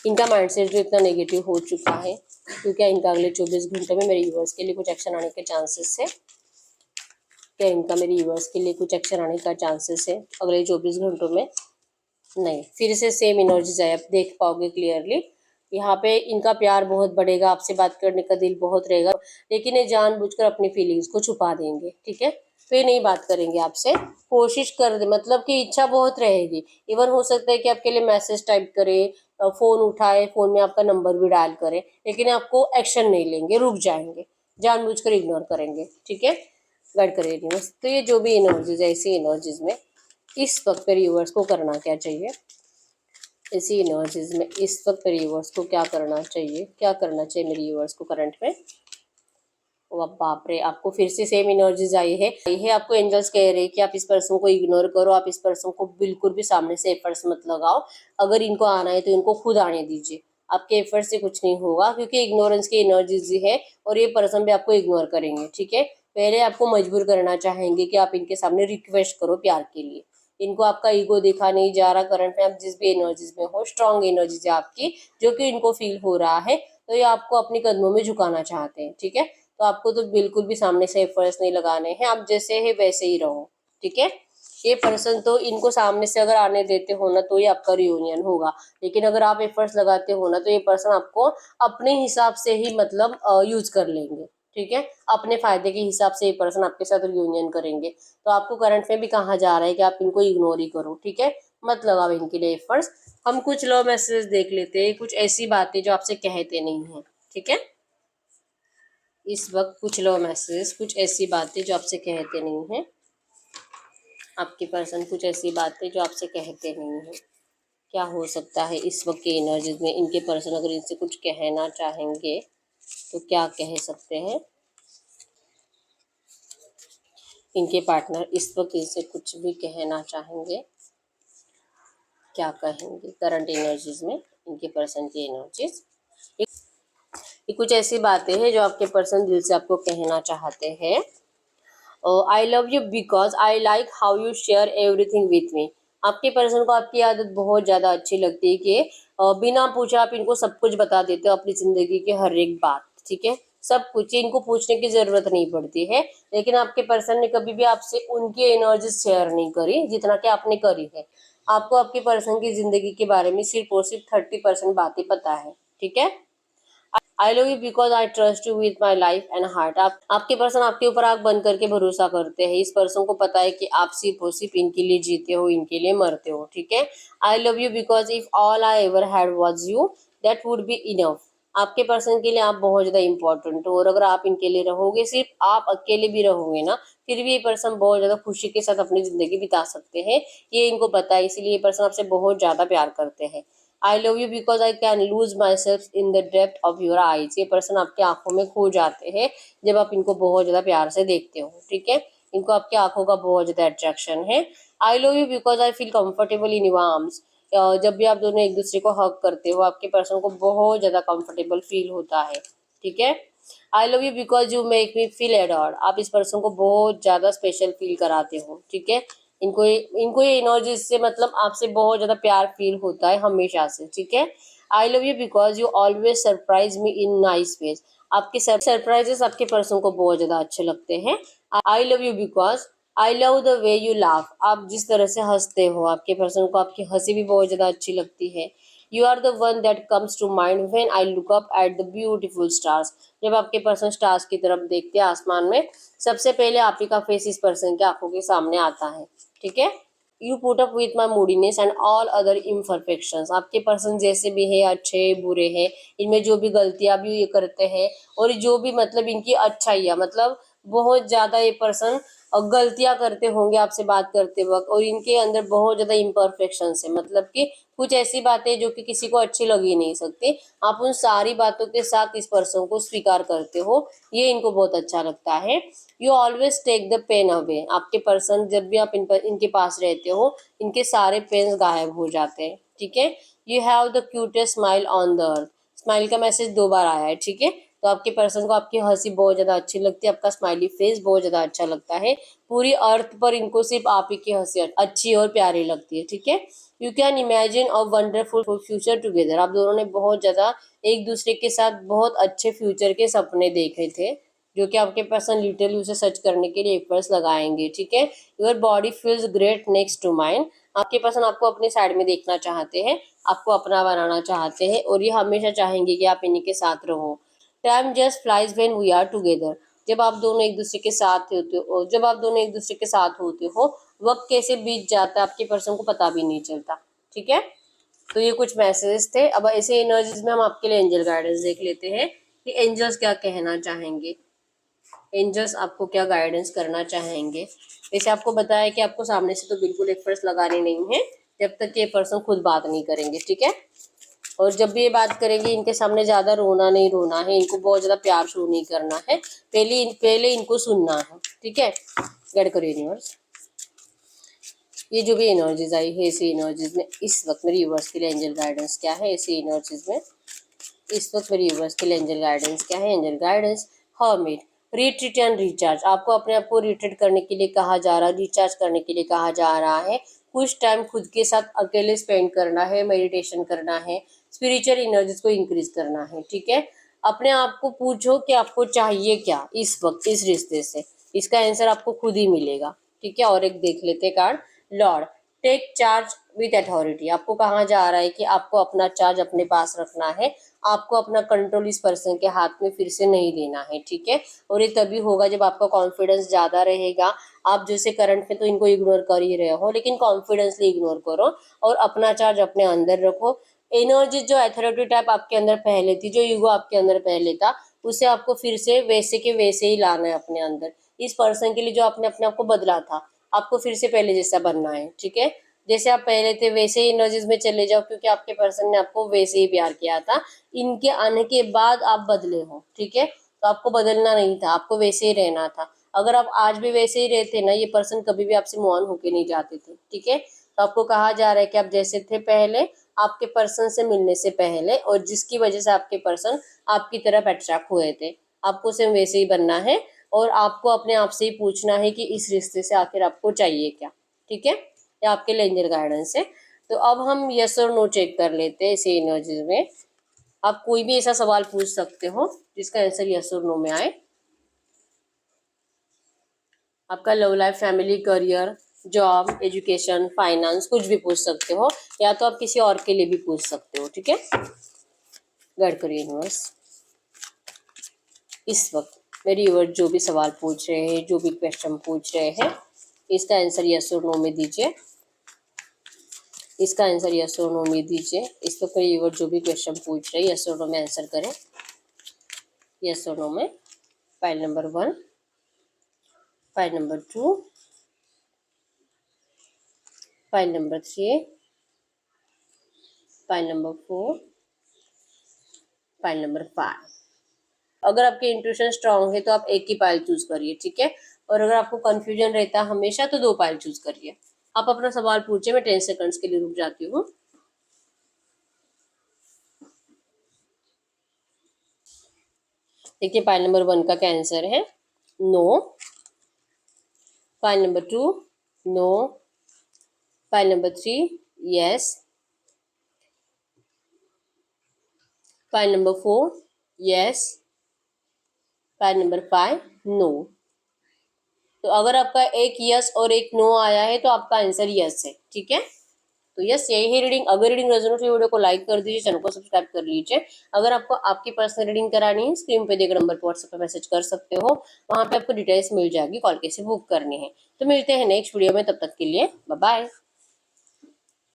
इनका माइंडसेट जो इतना नेगेटिव हो चुका है, तो क्या इनका अगले 24 घंटे में मेरे यूनिवर्स के लिए कुछ एक्शन आने के चांसेस है? क्या इनका मेरे यूनिवर्स के लिए कुछ एक्शन आने का चांसेस है अगले 24 घंटों में? नहीं, फिर से सेम एनर्जीज आए, आप देख पाओगे क्लियरली। यहाँ पे इनका प्यार बहुत बढ़ेगा, आपसे बात करने का दिल बहुत रहेगा, लेकिन ये जानबूझकर अपनी फीलिंग्स को छुपा देंगे। ठीक है, तो ये नहीं बात करेंगे आपसे, कोशिश कर दे, मतलब कि इच्छा बहुत रहेगी। इवन हो सकता है कि आपके लिए मैसेज टाइप करे, फोन उठाए, फोन में आपका नंबर भी डायल करे, लेकिन आपको एक्शन नहीं लेंगे, रुक जाएंगे, जानबूझकर इग्नोर करेंगे। ठीक है, गाइड करिए यूनिवर्स। तो ये जो भी एनर्जीज है, ऐसी एनर्जीज में इस वक्त पर व्यूअर्स को करना क्या चाहिए? ऐसी एनर्जीज में इस वक्त पर व्यूअर्स को क्या करना चाहिए? क्या करना चाहिए मेरे व्यूअर्स को करंट में? ओ बाप रे, आपको फिर से सेम एनर्जीज आई है। आपको एंजल्स कह रहे हैं कि आप इस पर्सन को इग्नोर करो, आप इस पर्सन को बिल्कुल भी सामने से एफर्ट्स मत लगाओ। अगर इनको आना है तो इनको खुद आने दीजिए, आपके एफर्ट से कुछ नहीं होगा, क्योंकि इग्नोरेंस की एनर्जीज है और ये पर्सन भी आपको इग्नोर करेंगे। ठीक है, पहले आपको मजबूर करना चाहेंगे कि आप इनके सामने रिक्वेस्ट करो प्यार के लिए। इनको आपका ईगो दिखा नहीं जा रहा करंट में, आप जिस भी एनर्जीज में हो, स्ट्रांग एनर्जीज है आपकी, जो कि इनको फील हो रहा है, तो ये आपको अपनी कदमों में झुकाना चाहते हैं। ठीक है, तो आपको तो बिल्कुल भी सामने से एफर्ट्स नहीं लगाने हैं, आप जैसे है वैसे ही रहो। ठीक है, ये पर्सन तो इनको सामने से अगर आने देते हो ना तो ये आपका रियूनियन होगा, लेकिन अगर आप एफर्ट्स लगाते हो ना तो ये पर्सन आपको अपने हिसाब से ही मतलब यूज कर लेंगे। ठीक है, अपने फायदे के हिसाब से ये पर्सन आपके साथ रियूनियन करेंगे। तो आपको करंट में भी कहा जा रहा है कि आप इनको इग्नोर ही करो। ठीक है, मत लगाओ इनके लिए एफर्ट्स। हम कुछ लव मैसेज देख लेते हैं, कुछ ऐसी बातें जो आपसे कहते नहीं है। ठीक है, इस वक्त कुछ लव मैसेज, कुछ ऐसी बातें जो आपसे कहते नहीं है। आपके पर्सन कुछ ऐसी बातें जो आपसे कहते नहीं है, क्या हो सकता है इस वक्त की एनर्जीज में? इनके पर्सन अगर इनसे कुछ कहना चाहेंगे तो क्या कह सकते हैं? इनके पार्टनर इस वक्त इनसे कुछ भी कहना चाहेंगे, क्या कहेंगे करंट एनर्जीज में इनके पर्सन की एनर्जीज? ये कुछ ऐसी बातें हैं जो आपके पर्सन दिल से आपको कहना चाहते हैं। I love you because I like how you share everything with me. आपके पर्सन को आपकी आदत बहुत ज़्यादा अच्छी लगती है कि बिना पूछे आप इनको सब कुछ बता देते हो, अपनी ज़िंदगी की हर एक बात। ठीक है, सब कुछ इनको पूछने की ज़रूरत नहीं पड़ती है, लेकिन आपके पर्सन ने कभी भी आपसे उनकी एनर्जी शेयर नहीं करी जितना कि आपने करी है। आपको आपके पर्सन की ज़िंदगी के बारे में सिर्फ और सिर्फ 30% बातें पता है। ठीक है, I love you because I trust you with my life and heart. आपके पर्सन आपके ऊपर आंख बंद करके भरोसा करते हैं। इस पर्सन को पता है कि आप सिर्फ और सिर्फ इनके लिए जीते हो, इनके लिए मरते हो। ठीक है, I love you because if all I ever had was you that would be enough. आपके पर्सन के लिए आप बहुत ज़्यादा इंपॉर्टेंट हो, और अगर आप इनके लिए रहोगे, सिर्फ आप अकेले भी रहोगे ना, फिर भी ये पर्सन बहुत ज़्यादा खुशी के साथ अपनी ज़िंदगी बिता सकते हैं। ये इनको पता है, इसीलिए ये पर्सन आपसे बहुत ज़्यादा प्यार करते हैं। I love you because I can lose my self in the depth of your eyes. ये पर्सन आपकी आंखों में खो जाते हैं जब आप इनको बहुत ज़्यादा प्यार से देखते हो। ठीक है, इनको आपकी आंखों का बहुत ज़्यादा अट्रैक्शन है। I love you because I feel comfortable in your arms. जब भी आप दोनों एक दूसरे को हग करते हो, आपके पर्सन को बहुत ज़्यादा कंफर्टेबल फील होता है। ठीक है, I love you because you make me feel adored. आप इस पर्सन को बहुत ज़्यादा स्पेशल फील कराते हो। ठीक है, इनको ये एनर्जी से मतलब आपसे बहुत ज़्यादा प्यार फील होता है हमेशा से। ठीक है, I love you because you always surprise me in nice ways. आपके सरप्राइजेस आपके पर्सन को बहुत ज़्यादा अच्छे लगते हैं। I love you because I love the way you laugh. आप जिस तरह से हंसते हो, आपके पर्सन को आपकी हंसी भी बहुत ज़्यादा अच्छी लगती है। You are the one that comes to mind when I look up at the beautiful stars. जब आपके पर्सन स्टार्स की तरफ देखते हैं आसमान में, सबसे पहले आप ही का फेस इस पर्सन की आंखों के सामने आता है। ठीक है, you put up with my मूडीनेस and all other imperfections. आपके पर्सन जैसे भी है, अच्छे बुरे हैं, इनमें जो भी गलतियां भी ये करते हैं और जो भी मतलब इनकी अच्छाइयाँ, मतलब बहुत ज्यादा ये पर्सन गलतियां करते होंगे आपसे बात करते वक्त, और इनके अंदर बहुत ज्यादा इम्परफेक्शंस है, मतलब कि कुछ ऐसी बातें जो कि किसी को अच्छी लग ही नहीं सकती, आप उन सारी बातों के साथ इस पर्सन को स्वीकार करते हो, ये इनको बहुत अच्छा लगता है। You always take the pain away. आपके पर्सन जब भी आप इनके पास रहते हो, इनके सारे पेन गायब हो जाते हैं, ठीक है। You have the cutest smile on the earth. Smile का मैसेज 2 बार आया है, ठीक है। तो आपके पर्सन को आपकी हंसी बहुत ज्यादा अच्छी लगती है, आपका स्माइली फेस बहुत ज्यादा अच्छा लगता है, पूरी अर्थ पर इनको सिर्फ आप ही की हंसी अच्छी और प्यारी लगती है, ठीक है। You can imagine a wonderful future together. आप दोनों ने बहुत ज्यादा एक दूसरे के साथ बहुत अच्छे फ्यूचर के सपने देखे थे, जो कि आपके पर्सन लिटरली उसे सच करने के लिए एफर्ट्स लगाएंगे, ठीक है। Your body feels great next to mind. आपके पर्सन आपको अपने साइड में देखना चाहते हैं, आपको अपना बनाना चाहते हैं, और ये हमेशा चाहेंगे कि आप इन्हीं के साथ रहो। Time just flies when we are together. जब आप दोनों एक दूसरे के साथ होते हो, जब आप दोनों एक दूसरे के साथ होते हो, वक्त कैसे बीत जाता है आपके पर्सन को पता भी नहीं चलता, ठीक है। तो ये कुछ मैसेजेस थे। अब ऐसे एनर्जीज में हम आपके लिए एंजल गाइडेंस देख लेते हैं कि एंजल्स क्या कहना चाहेंगे, एंजल्स आपको क्या गाइडेंस करना चाहेंगे। वैसे आपको बताया कि आपको सामने से तो बिल्कुल एफर्ट्स लगाने नहीं है जब तक ये पर्सन खुद बात नहीं करेंगे, ठीक है। और जब भी ये बात करेंगे, इनके सामने ज्यादा रोना नहीं रोना है, इनको बहुत ज्यादा प्यार शो नहीं करना है, पहले इनको सुनना है, ठीक है। गाइड करो यूनिवर्स, ये जो भी एनर्जीज आई है ऐसी एनर्जीज में इस वक्त मेरी यूनिवर्स के लिए एंजल गाइडेंस क्या है, ऐसी एनर्जीज में इस वक्त मेरी यूनिवर्स के लिए एंजल गाइडेंस क्या है। Angel guidance hermit, retreat and recharge. आपको अपने आप को रिट्रीट करने के लिए कहा जा रहा है, रिचार्ज करने के लिए कहा जा रहा है, कुछ टाइम खुद के साथ अकेले स्पेंड करना है, मेडिटेशन करना है, स्पिरिचुअल एनर्जीज को इंक्रीज करना है, ठीक है। अपने आप को पूछो कि आपको चाहिए क्या इस वक्त इस रिश्ते से, इसका आंसर आपको खुद ही मिलेगा, ठीक है। और एक देख लेते card, lord, take charge with authority. आपको कहा जा रहा है कि आपको अपना चार्ज अपने पास रखना है, आपको अपना कंट्रोल इस पर्सन के हाथ में फिर से नहीं देना है, ठीक है। और ये तभी होगा जब आपका कॉन्फिडेंस ज्यादा रहेगा। आप जैसे करंट में तो इनको इग्नोर कर ही रहे हो, लेकिन कॉन्फिडेंसली इग्नोर करो और अपना चार्ज अपने अंदर रखो। एनर्जी जो अथॉरिटी टाइप आपके अंदर पहले थी, जो ईगो आपके अंदर पहले था, उसे आपको फिर से वैसे के वैसे ही लाना है अपने अंदर। इस पर्सन के लिए जो आपने अपने आप को बदला था, आपको फिर से पहले जैसा बनना है, ठीक है। जैसे आप पहले थे वैसे ही एनर्जीज में चले जाओ, क्योंकि आपके पर्सन ने आपको वैसे ही प्यार किया था। इनके आने के बाद आप बदले हो, ठीक है। तो आपको बदलना नहीं था, आपको वैसे ही रहना था। अगर आप आज भी वैसे ही रहते ना, ये पर्सन कभी भी आपसे मूव ऑन होके नहीं जाते थे, ठीक है। तो आपको कहा जा रहा है कि आप जैसे थे पहले, आपके पर्सन से मिलने से पहले, और जिसकी वजह से आपके पर्सन आपकी तरफ अट्रैक्ट हुए थे, आपको सेम वैसे ही बनना है। और आपको अपने आप से ही पूछना है कि इस रिश्ते से आखिर आपको चाहिए क्या, ठीक है। ये आपके लिए एंजल गाइडेंस है। तो अब हम यस और नो चेक कर लेते हैं इसी एनर्जी में। आप कोई भी ऐसा सवाल पूछ सकते हो जिसका आंसर यस और नो में आए। आपका love life, family, career, job, education, finance, कुछ भी पूछ सकते हो, या तो आप किसी और के लिए भी पूछ सकते हो, ठीक है। गाइड करिए यूनिवर्स, इस वक्त मेरी यूनिवर्स जो भी सवाल पूछ रहे हैं, जो भी क्वेश्चन पूछ रहे हैं, इसका आंसर यस और नो में दीजिए। इसका आंसर यस और नो में दीजिए। इस वक्त मेरी यूनिवर्स जो भी क्वेश्चन पूछ रहे हैं, यस और नो में आंसर करें। यस और नो में file number 1, file number 2, file number 3, file number 4, file number 5। अगर आपके इंट्यूशन स्ट्रांग है तो आप एक ही पाइल चूज करिए, ठीक है। और अगर आपको कंफ्यूजन रहता है हमेशा, तो 2 पाइल चूज करिए। आप अपना सवाल पूछिए, मैं 10 सेकंड्स के लिए रुक जाती हूँ। देखिए पाइल नंबर 1 का क्या आंसर है, no. File number 2, no. File number 3, yes. File number 4, yes. File number 5, no. तो अगर आपका एक यस और एक नो आया है तो आपका आंसर यस है, ठीक है। तो यस, यही है रीडिंग। अगर रीडिंग रेजोनेट हुई, वीडियो को लाइक कर दीजिए, चैनल को सब्सक्राइब कर लीजिए। अगर आपको आपकी पर्सनल रीडिंग करानी है, स्क्रीन पे दिए नंबर पर व्हाट्सएप पे मैसेज कर सकते हो, वहां पे आपको डिटेल्स मिल जाएगी, कॉल कैसे बुक करनी है। तो मिलते हैं नेक्स्ट वीडियो में, तब तक के लिए बाय बाय।